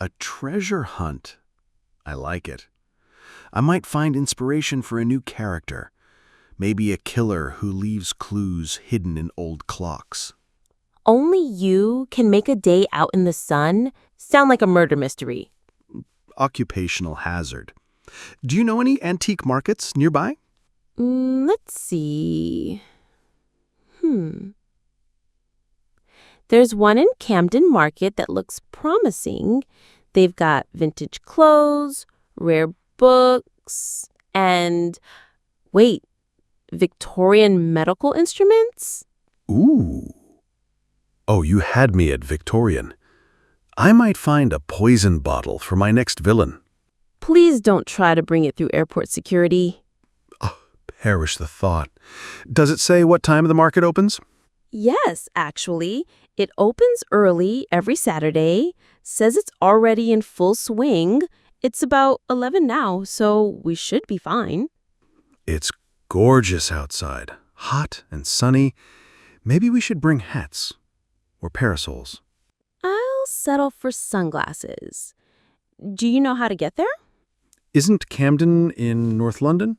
A treasure hunt. I like it. I might find inspiration for a new character. Maybe a killer who leaves clues hidden in old clocks. Only you can make a day out in the sun sound like a murder mystery. Occupational hazard. Do you know any antique markets nearby? Let's see. There's one in Camden Market that looks promising. They've got vintage clothes, rare books, and wait, Victorian medical instruments? Ooh. Oh, you had me at Victorian. I might find a poison bottle for my next villain. Please don't try to bring it through airport security. Perish the thought. Does it say what time the market opens? Yes, actually. It opens early every Saturday, says it's already in full swing. It's about 11 now, so we should be fine. It's gorgeous outside, hot and sunny. Maybe we should bring hats or parasols. I'll settle for sunglasses. Do you know how to get there? Isn't Camden in North London?